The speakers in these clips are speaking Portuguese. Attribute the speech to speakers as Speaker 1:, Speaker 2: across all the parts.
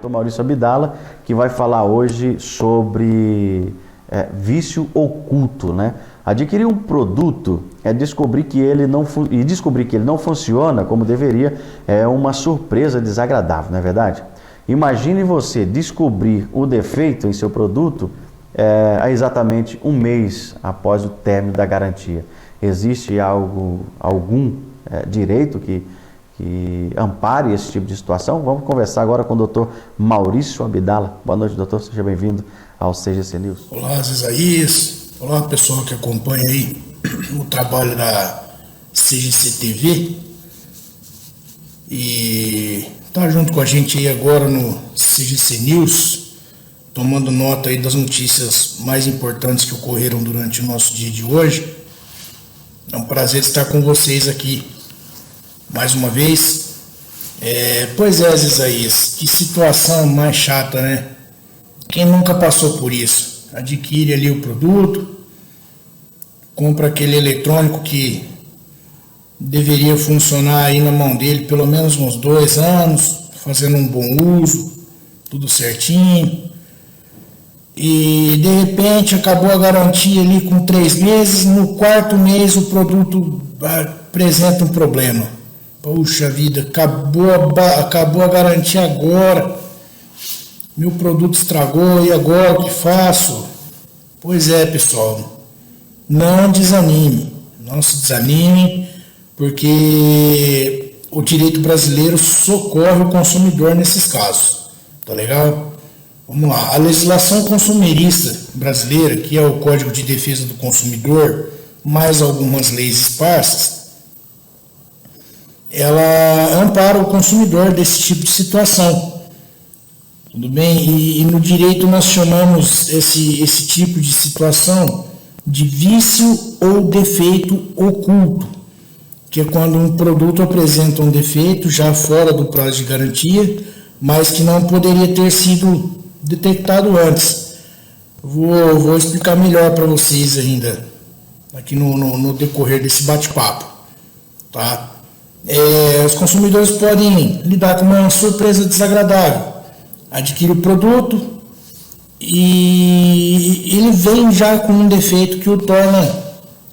Speaker 1: Dr. Maurício Abdala, que vai falar hoje sobre vício oculto, né? Adquirir um produto descobrir que ele não funciona como deveria é uma surpresa desagradável, não é verdade? Imagine você descobrir o defeito em seu produto há exatamente um mês após o término da garantia. Existe algum direito que ampare esse tipo de situação? Vamos conversar agora com o Dr. Maurício Abdala. Boa noite, doutor. Seja bem-vindo ao CGC News.
Speaker 2: Olá, Isaías. Olá, pessoal que acompanha aí o trabalho da CGC TV. E tá junto com a gente aí agora no CGC News, tomando nota aí das notícias mais importantes que ocorreram durante o nosso dia de hoje. É um prazer estar com vocês aqui mais uma vez. Pois é, Isaías, que situação mais chata, né? Quem nunca passou por isso? Adquire ali o produto, compra aquele eletrônico que deveria funcionar aí na mão dele pelo menos uns 2 anos, fazendo um bom uso, tudo certinho. E de repente acabou a garantia ali com 3 meses, no 4º mês o produto apresenta um problema. Puxa vida, acabou a garantia agora, meu produto estragou, e agora o que faço? Pois é, pessoal, não desanime, não se desanime, porque o direito brasileiro socorre o consumidor nesses casos, tá legal? Vamos lá, a legislação consumerista brasileira, que é o Código de Defesa do Consumidor, mais algumas leis esparsas, ela ampara o consumidor desse tipo de situação. Tudo bem? E no direito nós chamamos esse tipo de situação de vício ou defeito oculto, que é quando um produto apresenta um defeito já fora do prazo de garantia, mas que não poderia ter sido detectado antes. Vou explicar melhor para vocês ainda, aqui no decorrer desse bate-papo, tá? Os consumidores podem lidar com uma surpresa desagradável. Adquire o produto e ele vem já com um defeito que o torna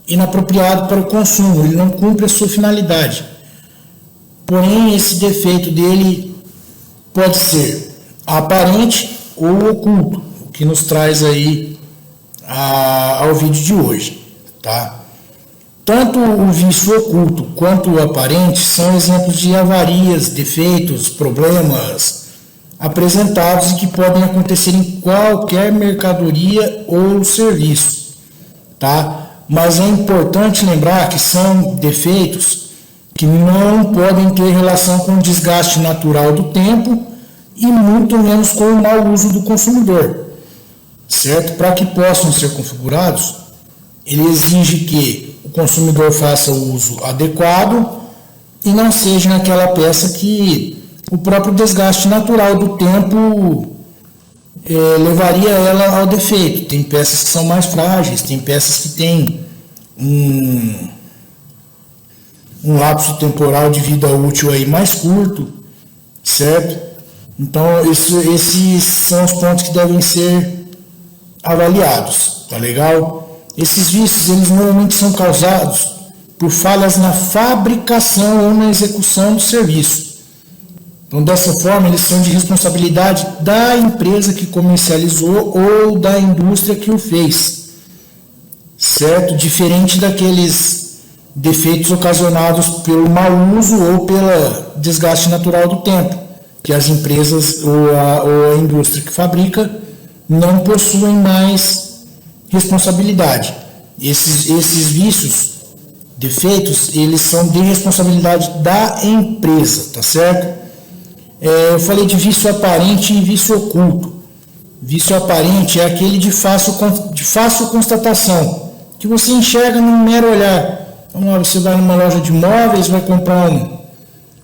Speaker 2: inapropriado para o consumo, ele não cumpre a sua finalidade. Porém, esse defeito dele pode ser aparente ou oculto, o que nos traz aí ao vídeo de hoje, tá? Tanto o vício oculto quanto o aparente são exemplos de avarias, defeitos, problemas apresentados e que podem acontecer em qualquer mercadoria ou serviço, tá? Mas é importante lembrar que são defeitos que não podem ter relação com o desgaste natural do tempo e muito menos com o mau uso do consumidor, certo? Para que possam ser configurados, ele exige que o consumidor faça o uso adequado e não seja naquela peça que o próprio desgaste natural do tempo levaria ela ao defeito. Tem peças que são mais frágeis, tem peças que têm um lapso temporal de vida útil aí mais curto, certo? Então, esses são os pontos que devem ser avaliados, tá legal? Esses vícios, eles normalmente são causados por falhas na fabricação ou na execução do serviço. Então, dessa forma, eles são de responsabilidade da empresa que comercializou ou da indústria que o fez, certo? Diferente daqueles defeitos ocasionados pelo mau uso ou pelo desgaste natural do tempo, que as empresas ou a indústria que fabrica não possuem mais responsabilidade. Esses vícios, defeitos, eles são de responsabilidade da empresa, tá certo? Eu falei de vício aparente e vício oculto. Vício aparente é aquele de fácil constatação, que você enxerga num mero olhar. Vamos lá, você vai numa loja de móveis, vai comprar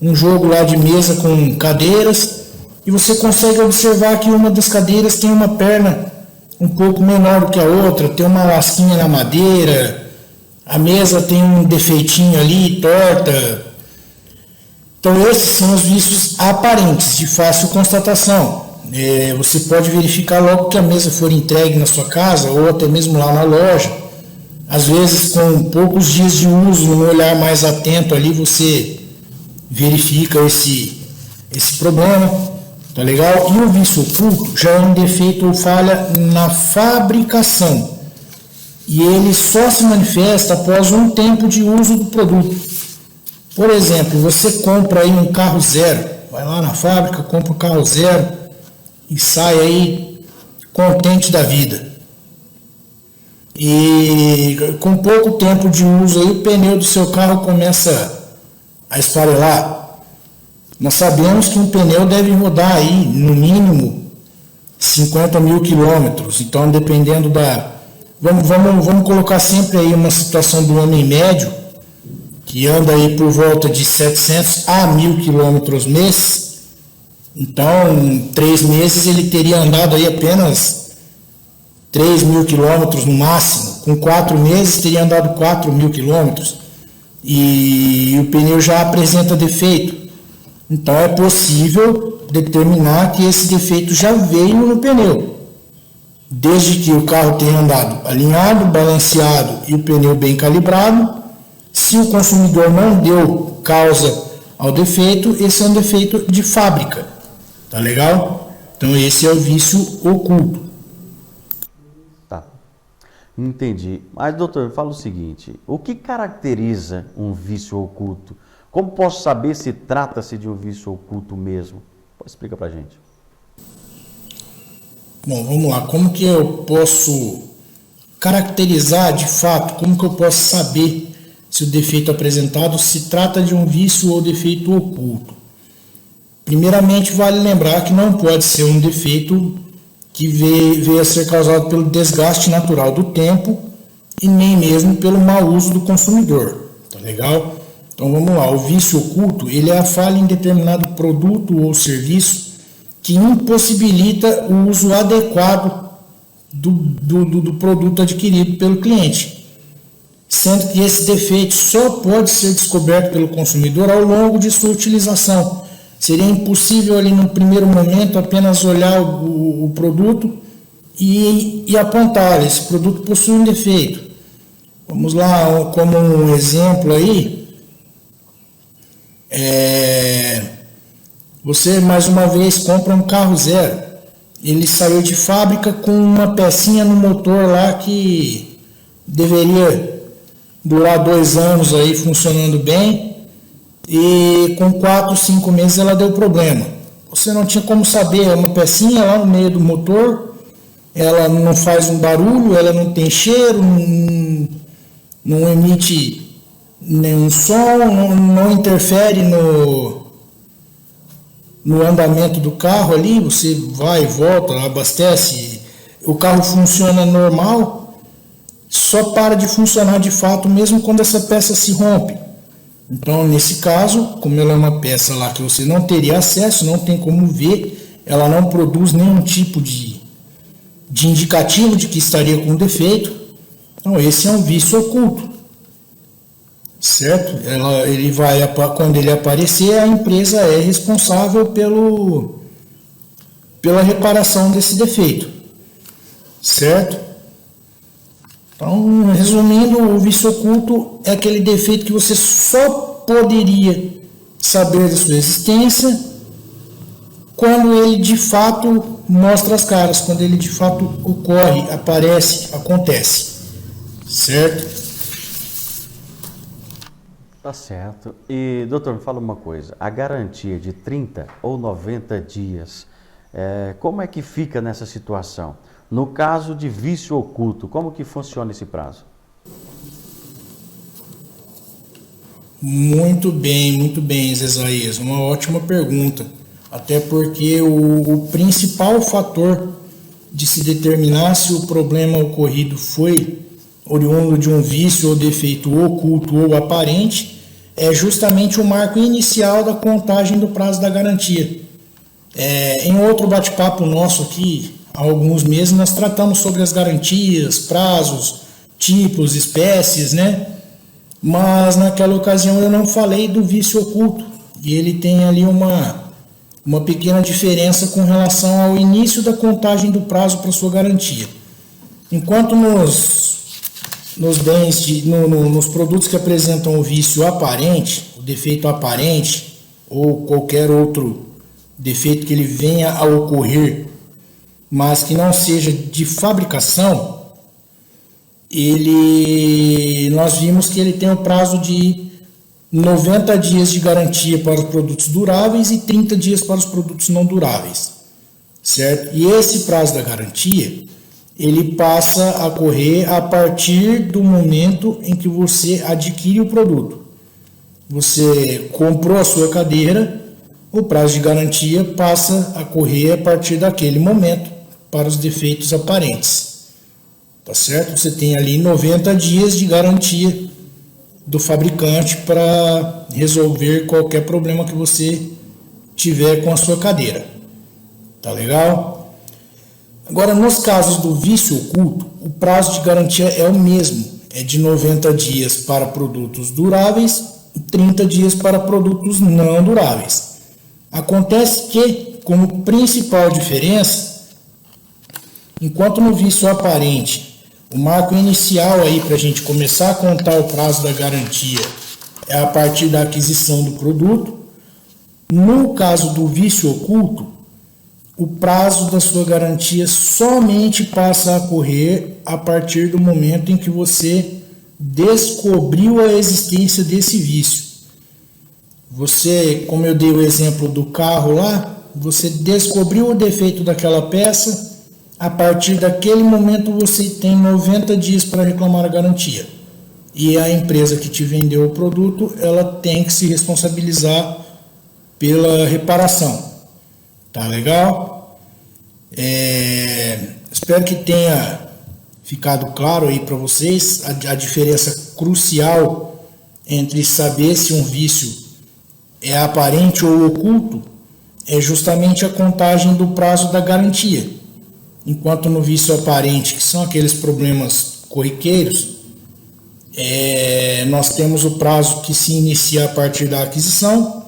Speaker 2: um jogo lá de mesa com cadeiras, e você consegue observar que uma das cadeiras tem uma perna um pouco menor do que a outra, tem uma lasquinha na madeira, a mesa tem um defeitinho ali, torta. Então esses são os vícios aparentes, de fácil constatação. Você pode verificar logo que a mesa for entregue na sua casa ou até mesmo lá na loja. Às vezes, com poucos dias de uso, um olhar mais atento ali, você verifica esse problema, tá legal? E o vício oculto já é um defeito ou falha na fabricação. E ele só se manifesta após um tempo de uso do produto. Por exemplo, você compra aí um carro zero, vai lá na fábrica, compra um carro zero e sai aí contente da vida. E com pouco tempo de uso aí, o pneu do seu carro começa a esfarelar. Nós sabemos que um pneu deve rodar aí no mínimo 50 mil quilômetros. Então, dependendo da... Vamos colocar sempre aí uma situação do homem médio, que anda aí por volta de 700 a 1000 quilômetros mês. Então, em 3 meses ele teria andado aí apenas 3 mil quilômetros no máximo. Com 4 meses teria andado 4 mil quilômetros. E o pneu já apresenta defeito. Então é possível determinar que esse defeito já veio no pneu. Desde que o carro tenha andado alinhado, balanceado e o pneu bem calibrado. Se o consumidor não deu causa ao defeito, esse é um defeito de fábrica. Tá legal? Então esse é o vício oculto.
Speaker 1: Tá. Entendi. Mas, doutor, fala o seguinte: o que caracteriza um vício oculto? Como posso saber se trata-se de um vício oculto mesmo? Explica pra gente.
Speaker 2: Bom, vamos lá. Como que eu posso caracterizar de fato? Como que eu posso saber se o defeito apresentado se trata de um vício ou defeito oculto? Primeiramente, vale lembrar que não pode ser um defeito que veio a ser causado pelo desgaste natural do tempo e nem mesmo pelo mau uso do consumidor. Tá legal? Então vamos lá, o vício oculto ele é a falha em determinado produto ou serviço que impossibilita o uso adequado do produto adquirido pelo cliente, sendo que esse defeito só pode ser descoberto pelo consumidor ao longo de sua utilização. Seria impossível ali no primeiro momento apenas olhar o produto e apontar, esse produto possui um defeito. Vamos lá, como um exemplo aí. Você mais uma vez compra um carro zero, ele saiu de fábrica com uma pecinha no motor lá que deveria durar 2 anos aí funcionando bem, e com 4, 5 meses ela deu problema. Você não tinha como saber, é uma pecinha lá no meio do motor, ela não faz um barulho, ela não tem cheiro, não emite nenhum som, não interfere no andamento do carro ali, você vai e volta, abastece, o carro funciona normal, só para de funcionar de fato mesmo quando essa peça se rompe. Então, nesse caso, como ela é uma peça lá que você não teria acesso, não tem como ver, ela não produz nenhum tipo de indicativo de que estaria com defeito, então esse é um vício oculto. Certo? Quando ele aparecer, a empresa é responsável pela reparação desse defeito. Certo? Então, resumindo, o vício oculto é aquele defeito que você só poderia saber da sua existência quando ele de fato mostra as caras, quando ele de fato ocorre, aparece, acontece. Certo?
Speaker 1: Tá certo. E, doutor, me fala uma coisa. A garantia de 30 ou 90 dias, como é que fica nessa situação? No caso de vício oculto, como que funciona esse prazo?
Speaker 2: Muito bem, Zezaías. Uma ótima pergunta. Até porque o principal fator de se determinar se o problema ocorrido foi oriundo de um vício ou defeito oculto ou aparente, é justamente o marco inicial da contagem do prazo da garantia. Em outro bate-papo nosso aqui, há alguns meses, nós tratamos sobre as garantias, prazos, tipos, espécies, né? Mas naquela ocasião eu não falei do vício oculto, e ele tem ali uma pequena diferença com relação ao início da contagem do prazo para sua garantia. Enquanto nos produtos que apresentam o vício aparente, o defeito aparente ou qualquer outro defeito que ele venha a ocorrer, mas que não seja de fabricação, nós vimos que ele tem o prazo de 90 dias de garantia para os produtos duráveis e 30 dias para os produtos não duráveis, certo? E esse prazo da garantia, ele passa a correr a partir do momento em que você adquire o produto. Você comprou a sua cadeira, o prazo de garantia passa a correr a partir daquele momento para os defeitos aparentes. Tá certo? Você tem ali 90 dias de garantia do fabricante para resolver qualquer problema que você tiver com a sua cadeira. Tá legal? Agora, nos casos do vício oculto, o prazo de garantia é o mesmo, é de 90 dias para produtos duráveis e 30 dias para produtos não duráveis. Acontece que, como principal diferença, enquanto no vício aparente, o marco inicial aí para a gente começar a contar o prazo da garantia é a partir da aquisição do produto, no caso do vício oculto, o prazo da sua garantia somente passa a correr a partir do momento em que você descobriu a existência desse vício. Você, como eu dei o exemplo do carro lá, você descobriu o defeito daquela peça, a partir daquele momento você tem 90 dias para reclamar a garantia. E a empresa que te vendeu o produto, ela tem que se responsabilizar pela reparação. Tá legal? Espero que tenha ficado claro aí para vocês a diferença crucial entre saber se um vício é aparente ou oculto, é justamente a contagem do prazo da garantia. Enquanto no vício aparente, que são aqueles problemas corriqueiros, nós temos o prazo que se inicia a partir da aquisição,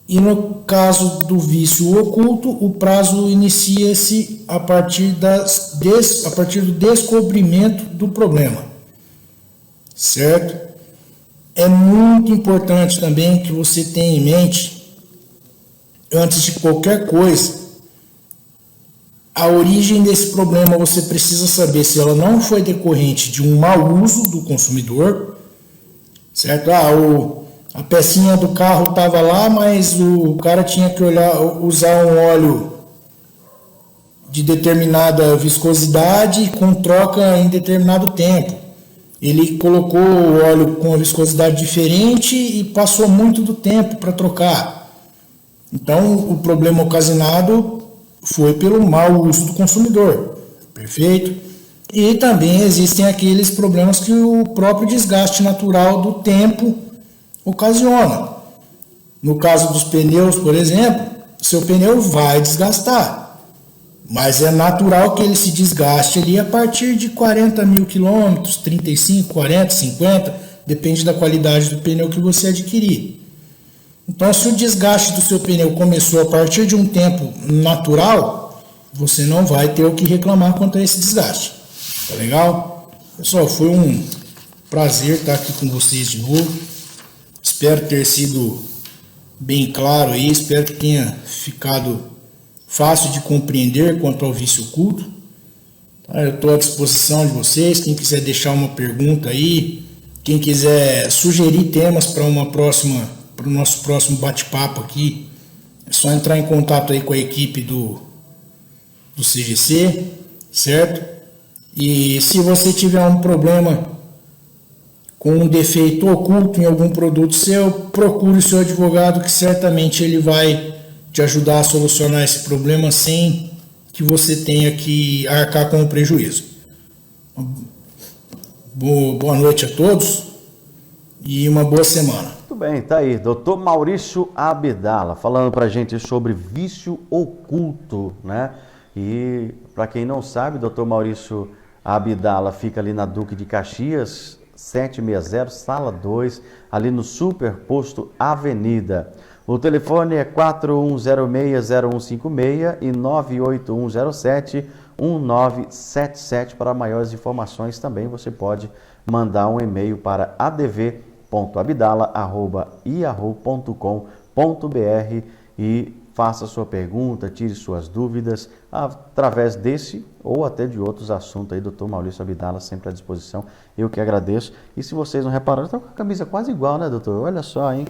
Speaker 2: e no caso do vício oculto, o prazo inicia-se a partir do descobrimento do problema, certo? É muito importante também que você tenha em mente, antes de qualquer coisa, a origem desse problema. Você precisa saber se ela não foi decorrente de um mau uso do consumidor, certo? A pecinha do carro estava lá, mas o cara tinha que usar um óleo de determinada viscosidade com troca em determinado tempo. Ele colocou o óleo com uma viscosidade diferente e passou muito do tempo para trocar. Então, o problema ocasionado foi pelo mau uso do consumidor, perfeito? E também existem aqueles problemas que o próprio desgaste natural do tempo ocasiona. No caso dos pneus, por exemplo, seu pneu vai desgastar, mas é natural que ele se desgaste ali a partir de 40 mil quilômetros, 35, 40, 50, depende da qualidade do pneu que você adquirir. Então, se o desgaste do seu pneu começou a partir de um tempo natural, você não vai ter o que reclamar quanto a esse desgaste. Tá legal? Pessoal, foi um prazer estar aqui com vocês de novo. Espero ter sido bem claro aí, espero que tenha ficado fácil de compreender quanto ao vício oculto. Eu estou à disposição de vocês. Quem quiser deixar uma pergunta aí, quem quiser sugerir temas para o nosso próximo bate-papo aqui, é só entrar em contato aí com a equipe do CGC, certo? E se você tiver um problema com um defeito oculto em algum produto seu, procure o seu advogado, que certamente ele vai te ajudar a solucionar esse problema sem que você tenha que arcar com o prejuízo. Boa noite a todos e uma boa semana.
Speaker 1: Muito bem, tá aí, Dr. Maurício Abdala, falando pra gente sobre vício oculto, né? E para quem não sabe, Dr. Maurício Abdala fica ali na Duque de Caxias, 760, sala 2, ali no Superposto Avenida. O telefone é 4106-0156 e 98107-1977. Para maiores informações também você pode mandar um e-mail para adv.abdala@yahoo.com.br e faça sua pergunta, tire suas dúvidas através desse ou até de outros assuntos aí, Dr. Maurício Abdala, sempre à disposição. Eu que agradeço. E se vocês não repararam, está com a camisa quase igual, né, doutor? Olha só, hein?